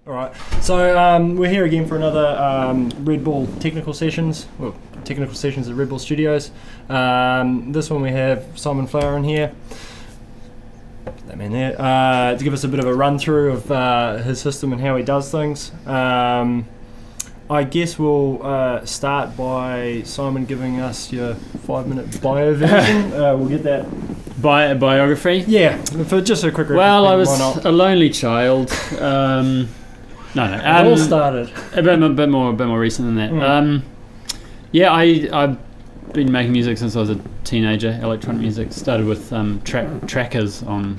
All right, so we're here again for another Red Bull technical sessions at Red Bull Studios. This one we have Simon Flower in here, that man there, to give us a bit of a run through of his system and how he does things. I guess we'll start by Simon giving us your 5-minute bio version. We'll get that. Biography? Yeah, for just a quick. Well, I was a lonely child. No. It all started a bit more recent than that. I've been making music since I was a teenager. Electronic music. Started with trackers on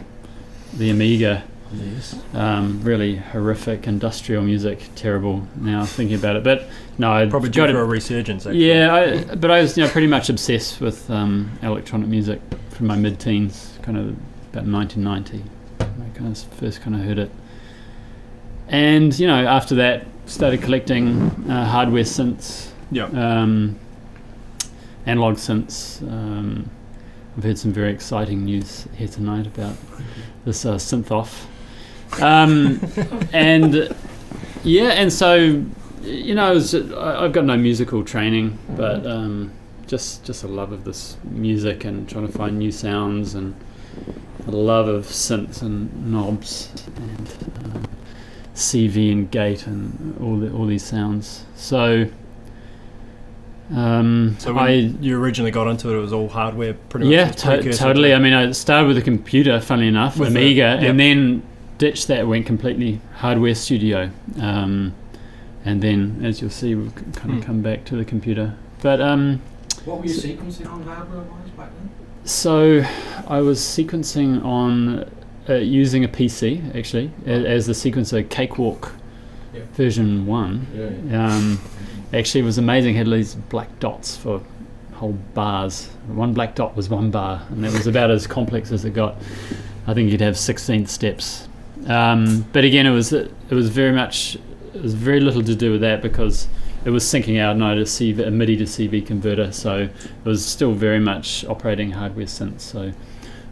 the Amiga. Yes. Really horrific industrial music. Terrible now thinking about it. But no, I probably due for a resurgence. Actually. Yeah, I was pretty much obsessed with electronic music from my mid-teens, kind of about 1990. I first heard it. And after that, started collecting hardware synths, analog synths. I've heard some very exciting news here tonight about this synth off, and so I've got no musical training, but just a love of this music and trying to find new sounds, and a love of synths and knobs and CV and gate and all these sounds. So when you originally got into it was all hardware, pretty much. Yeah, totally. I mean, I started with a computer, funnily enough, with Amiga, and then ditched that, went completely hardware studio, and then, as you'll see, we'll kind of come back to the computer. But what were you sequencing on hardware-wise back then? So I was sequencing on using a PC, actually, as the sequencer Cakewalk version 1. Actually, it was amazing. It had these black dots for whole bars. One black dot was one bar, and that was about as complex as it got. I think you'd have 16th steps. But again, it was very little to do with that, because it was syncing out a MIDI to CV converter, so it was still very much operating hardware synths. So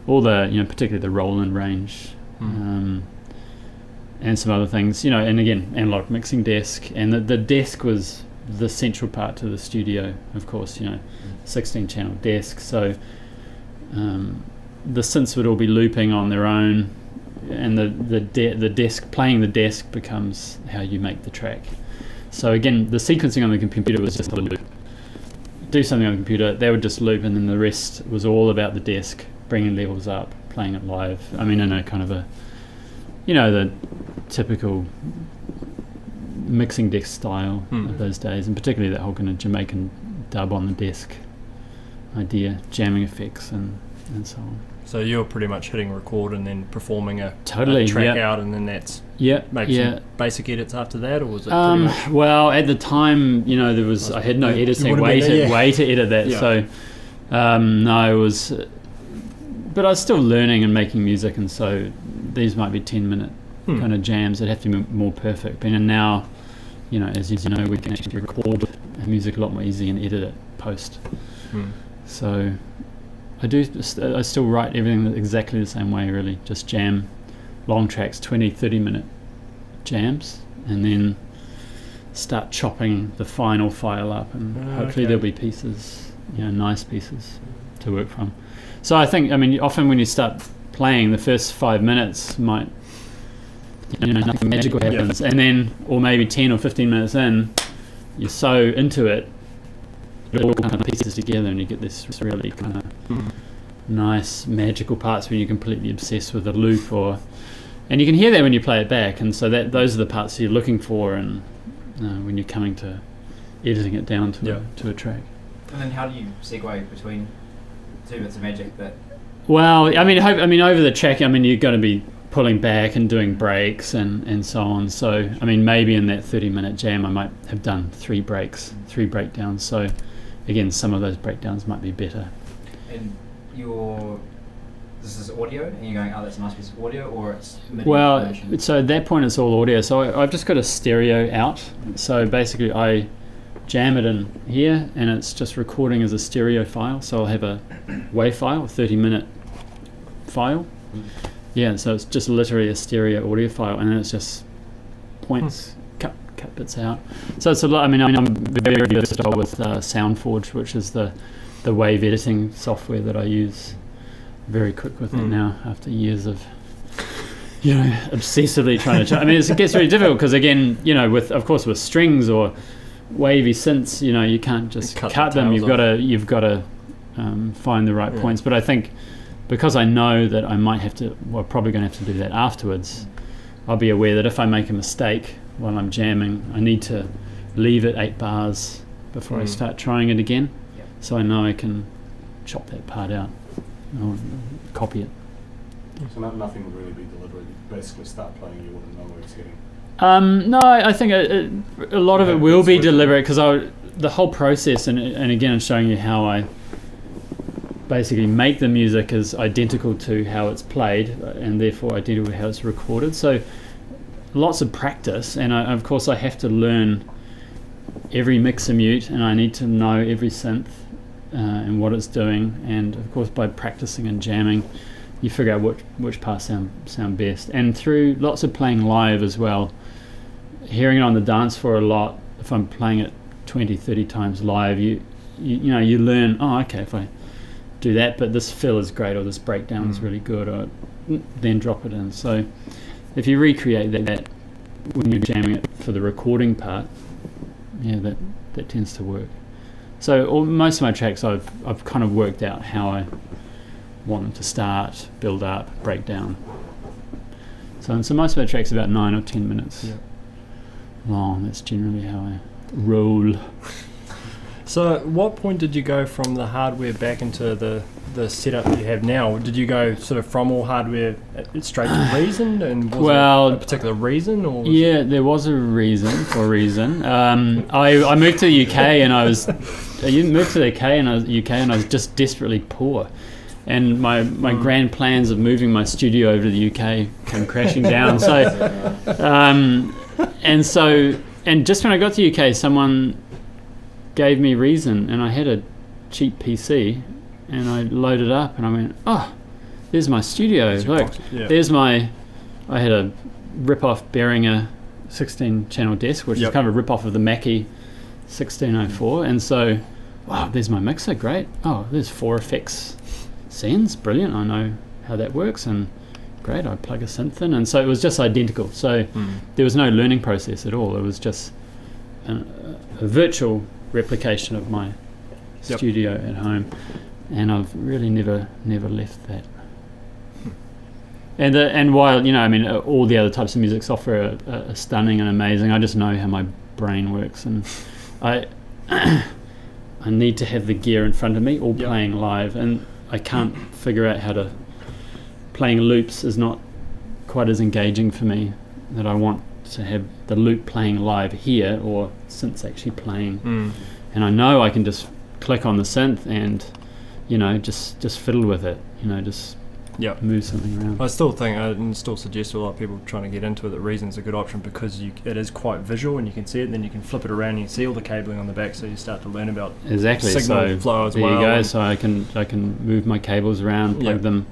all the, particularly the Roland range, and some other things, and again, analog mixing desk, and the desk was the central part to the studio, of course, 16 channel desk. So the synths would all be looping on their own, and the desk, playing the desk becomes how you make the track. So again, the sequencing on the computer was just a loop. Do something on the computer, they would just loop, and then the rest was all about the desk, bringing levels up, playing it live. I mean, in a kind of a, the typical mixing desk style of those days, and particularly that whole kind of Jamaican dub on the desk idea, jamming effects and so on. So you're pretty much hitting record and then performing a track out, and then that's maybe some basic edits after that, or was it pretty much? Well, at the time, I had no editing way to edit that. So no, it was, but I was still learning and making music, and so these might be 10-minute kind of jams that have to be more perfect. And now, as you know, we can actually record music a lot more easy and edit it post. So I still write everything exactly the same way, really. Just jam long tracks, 20-30 minute jams, and then start chopping the final file up, and hopefully there'll be pieces, nice pieces to work from. So I think, often when you start playing, the first 5 minutes might, nothing magical happens, and then, or maybe 10 or 15 minutes in, you're so into it, it all kind of pieces together, and you get this really kind of nice magical parts when you're completely obsessed with a loop, and you can hear that when you play it back, and so those are the parts you're looking for, and when you're coming to editing it down to a track. And then how do you segue between two bits of magic? Well, over the track, you're going to be pulling back and doing breaks and so on. So, maybe in that 30-minute jam, I might have done 3 breakdowns. So, again, some of those breakdowns might be better. And this is audio, and you're going, that's a nice piece of audio, or it's MIDI? Well, so at that point, it's all audio. So I've just got a stereo out. So basically, I jam it in here, and it's just recording as a stereo file. So I'll have a WAV file, a 30-minute file. Yeah, so it's just literally a stereo audio file, and then it's just points, cut bits out. So it's a lot. I mean, I'm very versatile with SoundForge, which is the wave editing software that I use. Very quick with it now after years of obsessively trying to. I mean, it gets really difficult because again, with strings or wavy synths, you can't just cut them. You've got to find the right points. But I think because I know that I might have to, probably going to have to do that afterwards, I'll be aware that if I make a mistake while I'm jamming, I need to leave it 8 bars before I start trying it again. Yep. So I know I can chop that part out or copy it. So nothing would really be deliberate. You basically start playing, you wouldn't know where it's heading. No, I think a lot of it will be deliberate because the whole process, and again, I'm showing you how I basically make the music is identical to how it's played, and therefore identical to how it's recorded. So lots of practice, and of course I have to learn every mixer mute, and I need to know every synth and what it's doing. And of course, by practicing and jamming, you figure out which parts sound best. And through lots of playing live as well, hearing it on the dance floor a lot, if I'm playing it 20, 30 times live, you learn, okay, if I do that, but this fill is great, or this breakdown is really good, or then drop it in. So if you recreate that when you're jamming it for the recording part, that tends to work. So most of my tracks I've kind of worked out how I want them to start, build up, break down. So most of my tracks are about 9 or 10 minutes long. That's generally how I roll. So at what point did you go from the hardware back into the setup that you have now? Did you go sort of from all hardware straight to Reason, and was there a particular reason? Or there was a reason for Reason. I moved to the UK and I was just desperately poor. And my grand plans of moving my studio over to the UK came crashing down. And just when I got to the UK, someone gave me Reason, and I had a cheap PC, and I loaded up, and I went, there's my studio. Look, I had a rip-off Behringer 16-channel desk, which is kind of a rip-off of the Mackie 1604, and so, there's my mixer, great. There's 4 effects sends, brilliant, I know how that works, and great, I plug a synth in, and so it was just identical. So there was no learning process at all. It was just a virtual replication of my studio at home, and I've really never left that. And while all the other types of music software are stunning and amazing, I just know how my brain works, and I need to have the gear in front of me, all playing live, and I can't figure out how to. Playing loops is not quite as engaging for me. That I want to have the loop playing live here, or synths actually playing, and I know I can just click on the synth and just fiddle with it, just move something around. I still think and still suggest to a lot of people trying to get into it that Reason's a good option because it is quite visual and you can see it, and then you can flip it around and you see all the cabling on the back, so you start to learn about signal flow as well. There you go. So I can move my cables around, plug them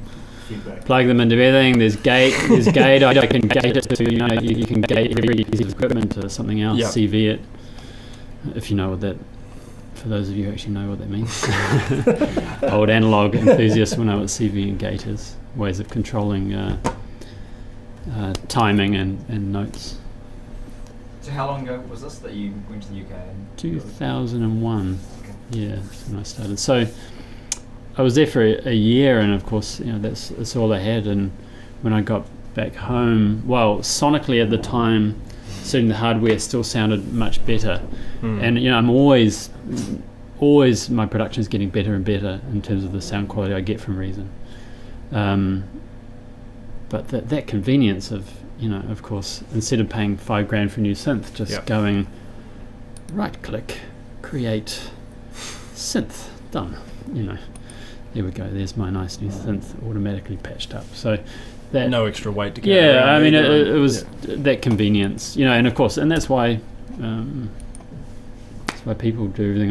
into everything. There's gate. I can gate it to you can gate every piece of equipment to something else. CV it, if you know what that. For those of you who actually know what that means. Old analog enthusiasts will know what CV and gate is. Ways of controlling timing and notes. So how long ago was this that you went to the UK? 2001. Okay. Yeah, that's when I started. So I was there for a year, and of course, that's all I had. And when I got back home, sonically at the time, certainly the hardware still sounded much better. And I'm always my production is getting better and better in terms of the sound quality I get from Reason. But that convenience of of course, instead of paying $5,000 for a new synth, just going right click, create synth, done. There we go. There's my nice new synth automatically patched up. So that no extra weight to get around. I mean it was that convenience, and of course, and that's why people do everything on